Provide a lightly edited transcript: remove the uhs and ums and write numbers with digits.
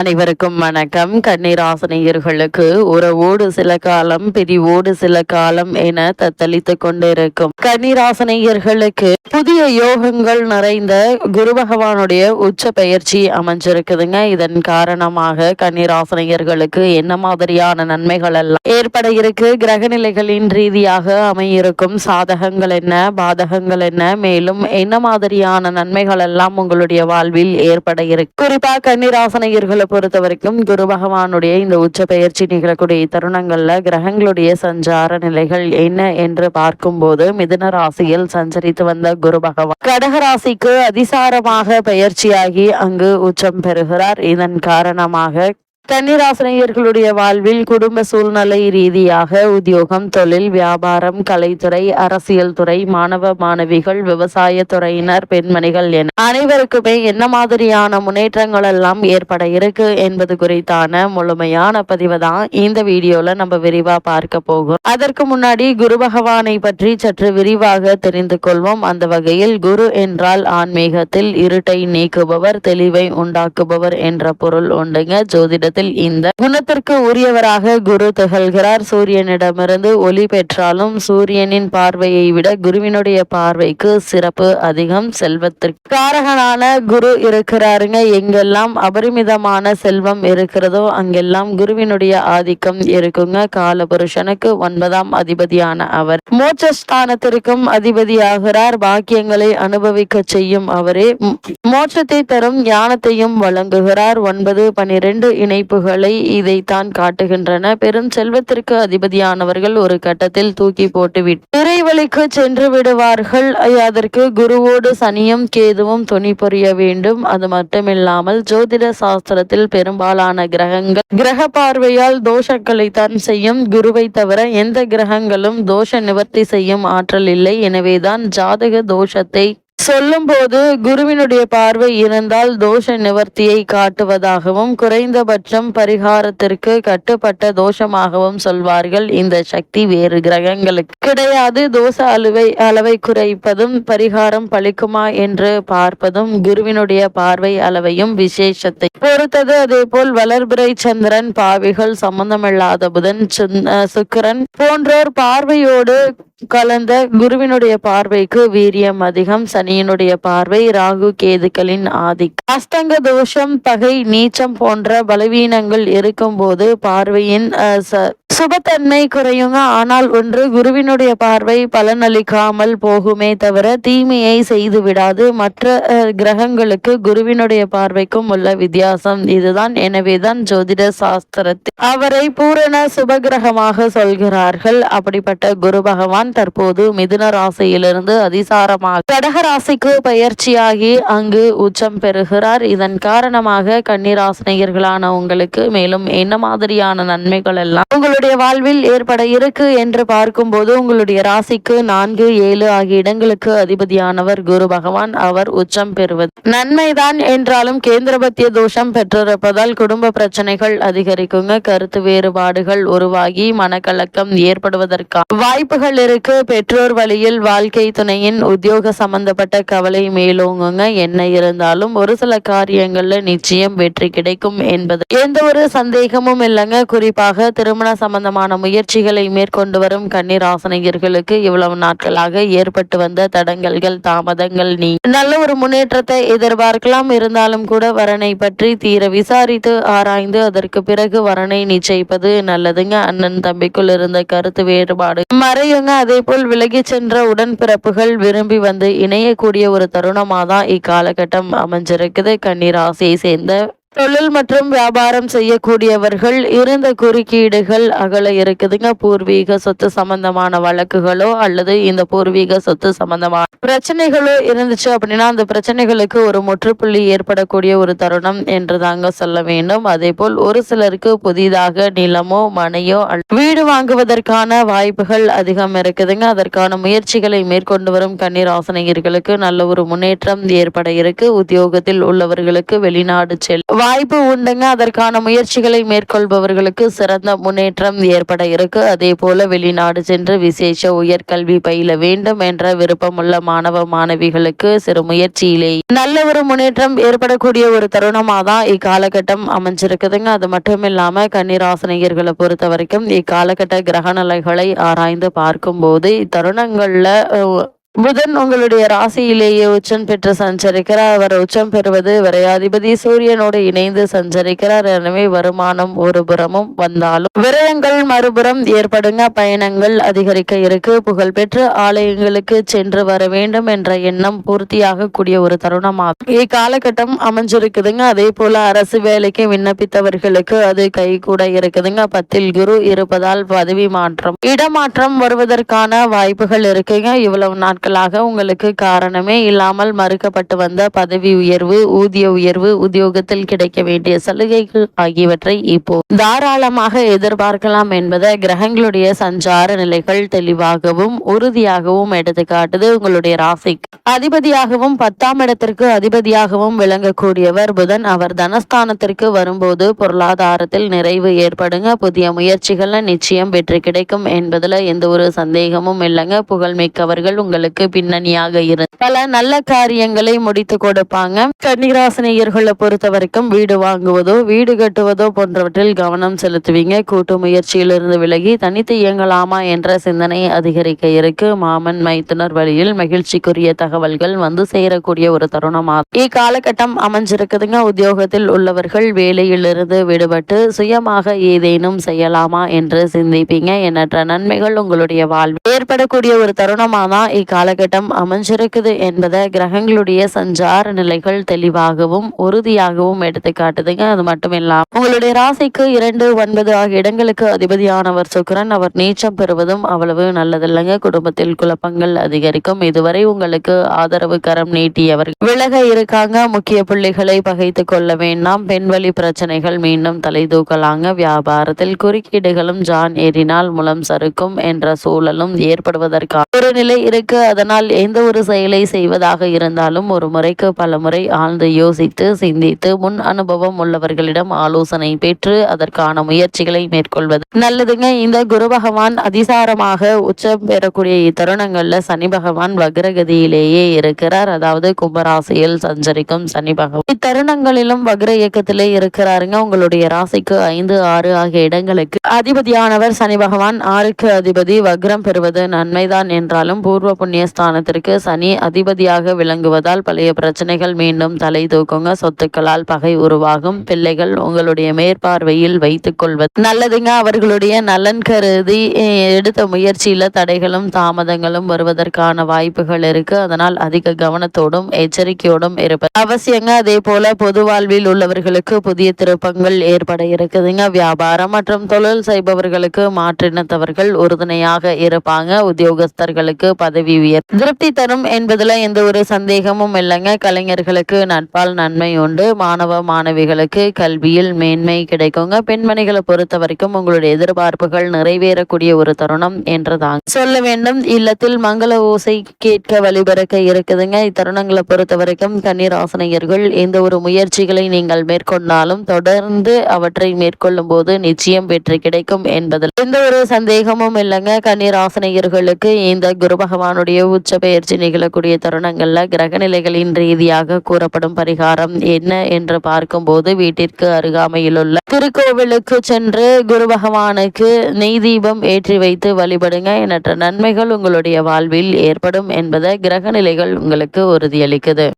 அனைவருக்கும் வணக்கம். கன்னிராசினியர்களுக்கு உறவோடு சில காலம், பிரிவோடு சில காலம் என தத்தளித்துக் கொண்டிருக்கும் கன்னிராசினியர்களுக்கு புதிய யோகங்கள் நிறைந்த குரு பகவானுடைய உச்ச பயிற்சி அமைஞ்சிருக்குதுங்க. இதன் காரணமாக கன்னிராசினியர்களுக்கு என்ன மாதிரியான நன்மைகள் எல்லாம் ஏற்பட இருக்கு, கிரகநிலைகளின் ரீதியாக அமையிருக்கும் சாதகங்கள் என்ன, பாதகங்கள் என்ன, மேலும் என்ன மாதிரியான நன்மைகள் எல்லாம் உங்களுடைய வாழ்வில் ஏற்பட இருக்கு. குறிப்பா கன்னிராசினியர்களை பொறுத்த வரைக்கும் குரு பகவானுடைய இந்த உச்ச பயிற்சி நிகழக்கூடிய தருணங்கள்ல கிரகங்களுடைய சஞ்சார நிலைகள் என்ன என்று பார்க்கும்போது, மிதுன ராசியில் சஞ்சரித்து வந்த குரு பகவான் கடக ராசிக்கு அதிசாரமாக பயிற்சியாகி அங்கு உச்சம் பெறுகிறார். இதன் காரணமாக கன்னிராசினியர்களுடைய வாழ்வில் குடும்ப சூழ்நிலை ரீதியாக உத்தியோகம், தொழில், வியாபாரம், கலைத்துறை, அரசியல் துறை, மாணவ மாணவிகள், விவசாய துறையினர், பெண்மணிகள் என அனைவருக்குமே என்ன மாதிரியான முன்னேற்றங்கள் எல்லாம் ஏற்பட இருக்கு என்பது குறித்தான முழுமையான பதிவு தான் இந்த வீடியோல நம்ம விரிவா பார்க்க போகிறோம். அதற்கு முன்னாடி குரு பகவானை பற்றி சற்று விரிவாக தெரிந்து கொள்வோம். அந்த வகையில் குரு என்றால் ஆன்மீகத்தில் இருட்டை நீக்குபவர், தெளிவை உண்டாக்குபவர் என்ற பொருள் உண்டுங்க. ஜோதிடத்தில் இந்த குணத்திற்கு உரியவராக குரு திகழ்கிறார். சூரியனிடமிருந்து ஒளி பெற்றாலும் சூரியனின் பார்வையை விட குருவினுடைய பார்வைக்கு சிறப்பு அதிகம். செல்வத்திற்கு காரகனான குரு இருக்கிறாருங்க. எங்கெல்லாம் அபரிமிதமான செல்வம் இருக்கிறதோ அங்கெல்லாம் குருவினுடைய ஆதிக்கம் இருக்குங்க. கால புருஷனுக்கு 9ஆம் அதிபதியான அவர் மோட்சஸ்தானத்திற்கும் அதிபதியாகிறார். பாக்கியங்களை அனுபவிக்க செய்யும் அவரே மோட்சத்தை தரும் ஞானத்தையும் வழங்குகிறார். 9, 12 இணைப்புகளை இதைத்தான் காட்டுகின்றன. பெரும் செல்வத்திற்கு அதிபதியானவர்கள் ஒரு கட்டத்தில் தூக்கி போட்டுவிட்டு இறைவழிக்கு சென்று விடுவார்கள். அதற்கு குருவோடு சனியும் கேதுவும் துணை புரிய வேண்டும். அது மட்டுமில்லாமல் ஜோதிட சாஸ்திரத்தில் பெரும்பாலான கிரகங்கள் கிரக பார்வையால் தோஷங்களை தான் செய்யும். குருவை தவிர எந்த கிரகங்களும் தோஷ நிவர்த்தி செய்யும் ஆற்றல் இல்லை. எனவேதான் ஜாதக தோஷத்தை சொல்லும் போது குருவினுடைய பார்வை இருந்தால் தோஷ நிவர்த்தியை காட்டுவதாகவும் குறைந்தபட்சம் பரிகாரத்திற்கு கட்டுப்பட்ட தோஷமாகவும் சொல்வார்கள். இந்த சக்தி வேறு கிரகங்களுக்கு கிடையாது. தோஷ அளவை குறைப்பதும் பரிகாரம் பலிக்குமா என்று பார்ப்பதும் குருவினுடைய பார்வை அளவையும் விசேஷத்தை பொறுத்தது. அதே போல் வளர்பிறை சந்திரன், பாவிகள், சம்பந்தமில்லாத புதன், சுக்கிரன் போன்றோர் பார்வையோடு கலந்த குருவினுடைய பார்வைக்கு வீரியம் அதிகம். சனியினுடைய பார்வை, ராகு கேதுக்களின் ஆதிக்கம், அஸ்தங்க தோஷம், பகை, நீச்சம் போன்ற பலவீனங்கள் இருக்கும் போது பார்வையின் சுபத்தன்மை குறையுங்க. ஆனால் ஒன்று குருவினுடைய பார்வை பலனளிக்காமல் போகுமே தவிர தீமையை செய்து விடாது. மற்ற கிரகங்களுக்கு குருவினுடைய பார்வைக்கும் உள்ள வித்தியாசம் இதுதான். எனவேதான் ஜோதிட சாஸ்திரத்தில் அவரை பூரண சுபகிரகமாக சொல்கிறார்கள். அப்படிப்பட்ட குரு பகவான் தற்போது மிதுன ராசியிலிருந்து அதிசாரமாக கடக ராசிக்கு பயிற்சியாகி அங்கு உச்சம் பெறுகிறார். இதன் காரணமாக கன்னிராசினியர்களான உங்களுக்கு மேலும் என்ன மாதிரியான நன்மைகள் எல்லாம் உங்களுடைய வாழ்வில் ஏற்பட இருக்கு என்று பார்க்கும்போது, உங்களுடைய ராசிக்கு 4, 7 ஆகிய இடங்களுக்கு அதிபதியானவர் குரு பகவான். அவர் உச்சம் பெறுவது நன்மைதான் என்றாலும் கேந்திரபத்திய தோஷம் பெற்றிருப்பதால் குடும்ப பிரச்சனைகள் அதிகரிக்குங்க. கருத்து வேறுபாடுகள் உருவாகி மனக்கலக்கம் ஏற்படுவதற்கான வாய்ப்புகள் இருக்கு. பெற்றோர் வழியில் வாழ்க்கை துணையின் உத்தியோக சம்பந்தப்பட்ட கவலை மேலோங்குங்க. என்ன இருந்தாலும் ஒரு சில காரியங்கள்ல நிச்சயம் வெற்றி கிடைக்கும் என்பது எந்த ஒரு சந்தேகமும் இல்லைங்க. குறிப்பாக திருமண சம்பந்தமான முயற்சிகளை மேற்கொண்டு வரும் கன்னிராசினியர்களுக்கு இவ்வளவு நாட்களாக ஏற்பட்டு வந்த தடங்கல்கள், தாமதங்கள் நீ நல்ல ஒரு முன்னேற்றத்தை எதிர்பார்க்கலாம். இருந்தாலும் கூட வரனை பற்றி தீர விசாரித்து ஆராய்ந்து அதற்கு பிறகு வரனை நிச்சயிப்பது நல்லதுங்க. அண்ணன் தம்பிக்குள் இருந்த கருத்து வேறுபாடு மறையுங்க. அதே போல் விலகி சென்ற உடன்பிறப்புகள் விரும்பி வந்து இணையக்கூடிய ஒரு தருணமாக தான் இக்காலகட்டம் அமைஞ்சிருக்குது. கன்னிராசியை சேர்ந்த தொழில் மற்றும் வியாபாரம் செய்யக்கூடியவர்கள் இருந்த குறுக்கீடுகள் அகல இருக்குதுங்க. பூர்வீக சொத்து சம்பந்தமான வழக்குகளோ அல்லது இந்த பூர்வீக சொத்து சம்பந்தமான பிரச்சனைகளோ இருந்துச்சு அப்படின்னா அந்த பிரச்சனைகளுக்கு ஒரு முற்றுப்புள்ளி ஏற்படக்கூடிய ஒரு தருணம் என்று தாங்க சொல்ல வேண்டும். அதே போல் ஒரு சிலருக்கு புதிதாக நிலமோ மனையோ வீடு வாங்குவதற்கான வாய்ப்புகள் அதிகம் இருக்குதுங்க. அதற்கான முயற்சிகளை மேற்கொண்டு வரும் கன்னிராசினியர்களுக்கு நல்ல ஒரு முன்னேற்றம் ஏற்பட இருக்கு. உத்தியோகத்தில் உள்ளவர்களுக்கு வெளிநாடு செல்ல வாய்ப்பு உண்டுங்க. அதற்கான முயற்சிகளை மேற்கொள்பவர்களுக்கு சிறந்த முன்னேற்றம் ஏற்பட இருக்கு. அதே போல வெளிநாடு சென்று விசேஷ உயர்கல்வி பயில வேண்டும் என்ற விருப்பமுள்ள மாணவ மாணவிகளுக்கு சிறு முயற்சியிலே நல்ல ஒரு முன்னேற்றம் ஏற்படக்கூடிய ஒரு தருணமாக தான் இக்காலகட்டம் அமைஞ்சிருக்குதுங்க. அது மட்டும் இல்லாம கன்னிராசினியர்களை பொறுத்த வரைக்கும் இக்காலகட்ட கிரகநிலைகளை ஆராய்ந்து பார்க்கும் போது இத்தருணங்கள்ல புதன் உங்களுடைய ராசியிலேயே உச்சம் பெற்று சஞ்சரிக்கிறார். அவர் உச்சம் பெறுவது விரையாதிபதி சூரியனோடு இணைந்து சஞ்சரிக்கிறார். எனவே வருமானம் ஒரு புறமும் வந்தாலும் விரயங்கள் மறுபுறம் ஏற்படுங்க. பயணங்கள் அதிகரிக்க இருக்கு. புகழ்பெற்ற ஆலயங்களுக்கு சென்று வர வேண்டும் என்ற எண்ணம் பூர்த்தியாகக்கூடிய ஒரு தருணமாக இக்காலகட்டம் அமைஞ்சிருக்குதுங்க. அதே போல அரசு வேலைக்கு விண்ணப்பித்தவர்களுக்கு அது கை கூட இருக்குதுங்க. 10ல் குரு இருப்பதால் பதவி மாற்றம் இடமாற்றம் வருவதற்கான வாய்ப்புகள் இருக்குங்க. இவ்வளவு நாட்களாக உங்களுக்கு காரணமே இல்லாமல் மறுக்கப்பட்டு வந்த பதவி உயர்வு, ஊதிய உயர்வு, உத்தியோகத்தில் கிடைக்க வேண்டிய சலுகைகள் ஆகியவற்றை இப்போ தாராளமாக எதிர்பார்க்கலாம் என்பதை கிரகங்களுடைய சஞ்சார நிலைகள் தெளிவாகவும் உறுதியாகவும் எடுத்து காட்டுது. உங்களுடைய ராசிக்கு அதிபதியாகவும் 10ஆம் இடத்திற்கு அதிபதியாகவும் விளங்கக்கூடியவர் புதன். அவர் தனஸ்தானத்திற்கு வரும்போது பொருளாதாரத்தில் நிறைவு ஏற்படுங்க. புதிய முயற்சிகள்ல நிச்சயம் வெற்றி கிடைக்கும் என்பதுல எந்த ஒரு சந்தேகமும் இல்லைங்க. புகழ்மிக்கவர்கள் உங்களுக்கு பின்னணியாக இருந்து பல நல்ல காரியங்களை முடித்து கொடுப்பாங்க. கன்னிராசினியர்களை பொறுத்த வரைக்கும் வீடு வாங்குவதோ வீடு கட்டுவதோ போன்றவற்றில் கவனம் செலுத்துவீங்க. கூட்டு முயற்சியிலிருந்து விலகி தனித்து இயங்கலாமா என்ற சிந்தனை அதிகரிக்க இருக்கு. மாமன் மைத்துனர் வழியில் மகிழ்ச்சிக்குரிய தகவல்கள் வந்து சேரக்கூடிய ஒரு தருணமாக இக்காலகட்டம் அமைஞ்சிருக்குதுங்க. உத்தியோகத்தில் உள்ளவர்கள் வேலையிலிருந்து விடுபட்டு சுயமாக ஏதேனும் செய்யலாமா என்று சிந்திப்பீங்க. எண்ணற்ற நன்மைகள் உங்களுடைய வாழ்வில் ஏற்படக்கூடிய ஒரு தருணமாக தான் இக்காலகட்டம் அமைஞ்சிருக்குது என்பதை கிரகங்களுடைய சஞ்சார நிலைகள் தெளிவாகவும் உறுதியாகவும் எடுத்து காட்டுதுங்க. அது மட்டும் இல்லாம உங்களுடைய ராசிக்கு 2, 9 ஆகிய இடங்களுக்கு அதிபதியானவர் சுக்கிரன். அவர் நீச்சம் பெறுவதும் அவ்வளவு நல்லதில்லைங்க. குடும்பத்தில் குழப்பங்கள் அதிகரிக்கும். இதுவரை உங்களுக்கு ஆதரவு கரம் நீட்டியவர் விலக இருக்காங்க. முக்கிய புள்ளிகளை பகைத்து கொள்ள வேண்டாம். பெண்வழி பிரச்சனைகள் மீண்டும் தலை தூக்கலாங்க. வியாபாரத்தில் குறுக்கீடுகளும் ஜான் ஏறினால் முலம் சறுக்கும் என்ற சூழலும் ஏற்படுவதற்கான ஒரு நிலை இருக்கு. அதனால் எந்த ஒரு செயலை செய்வதாக இருந்தாலும் ஒரு முறைக்கு பல முறை ஆழ்ந்து யோசித்து சிந்தித்து முன் அனுபவம் உள்ளவர்களிடம் ஆலோசனை பெற்று அதற்கான முயற்சிகளை மேற்கொள்வது நல்லதுங்க. இந்த குரு பகவான் அதிசாரமாக உச்சம் பெறக்கூடிய இத்தருணங்கள்ல சனி பகவான் வக்ரகதியிலேயே இருக்கிறார். அதாவது கும்பராசியில் சஞ்சரிக்கும் சனி பகவான் இத்தருணங்களிலும் வக்ர இயக்கத்திலே இருக்கிறாருங்க. உங்களுடைய ராசிக்கு 5, 6 ஆகிய இடங்களுக்கு அதிபதியானவர் சனி பகவான். 6க்கு அதிபதி வக்ரம் பெறுவது நன்மைதான் என்றாலும் பூர்வ புண்ணிய ஸ்தானத்திற்கு சனி அதிபதியாக விளங்குவதால் பழைய பிரச்சனைகள் மீண்டும் தலை தூக்குங்க. சொத்துக்களால் பகை உருவாகும். பிள்ளைகள் உங்களுடைய மேற்பார்வையில் வைத்துக் கொள்வது நல்லதுங்க. அவர்களுடைய நலன் கருதி எடுத்த முயற்சியில தடைகளும் தாமதங்களும் வருவதற்கான வாய்ப்புகள் இருக்கு. அதனால் அதிக கவனத்தோடும் எச்சரிக்கையோடும் இருப்பது அவசியங்க. அதே போல பொது வாழ்வில் உள்ளவர்களுக்கு புதிய திருப்பங்கள் ஏற்பட இருக்குதுங்க. வியாபாரம் மற்றும் தொழில் செய்பவர்களுக்கு மாற்றினத்தவர்கள் உறுதுணையாக இருப்பாங்க. உத்தியோகஸ்தர்களுக்கு பதவி உயர் திருப்தி தரும் என்பதுல எந்த ஒரு சந்தேகமும் இல்லைங்க. கலைஞர்களுக்கு நட்பால் நன்மை உண்டு. மாணவ மாணவிகளுக்கு கல்வியில் மேன்மை கிடைக்குங்க. பெண்மணிகளை பொறுத்த வரைக்கும் உங்களுடைய எதிர்பார்ப்புகள் நிறைவேறக்கூடிய ஒரு தருணம் என்றுதான் சொல்ல வேண்டும். இல்லத்தில் மங்கள ஓசை கேட்க வழிபிறக்க இருக்குதுங்க. இத்தருணங்களை பொறுத்த வரைக்கும் கன்னிராசினியர்கள் எந்த ஒரு முயற்சிகளை நீங்கள் மேற்கொண்டாலும் தொடர்ந்து அவற்றை மேற்கொள்ளும் போது நிச்சயம் வெற்றி கிடைக்கும் என்பதில் எந்த ஒரு சந்தேகமும் இல்லைங்க. கன்னிராசினியர்களுக்கு இந்த குரு பகவானுடைய உச்ச பயிற்சி நிகழக்கூடிய தருணங்கள்ல கிரகநிலைகளின் ரீதியாக கூறப்படும் பரிகாரம் என்ன என்று பார்க்கும்போது வீட்டிற்கு அருகாமையில் உள்ள திருக்கோவிலுக்கு சென்று குரு பகவானுக்கு நெய் தீபம் ஏற்றி வைத்து வழிபடுங்க. எண்ணற்ற நன்மைகள் உங்களுடைய வாழ்வில் ஏற்படும் என்பதை கிரகநிலைகள் உங்களுக்கு உறுதியளிக்குது.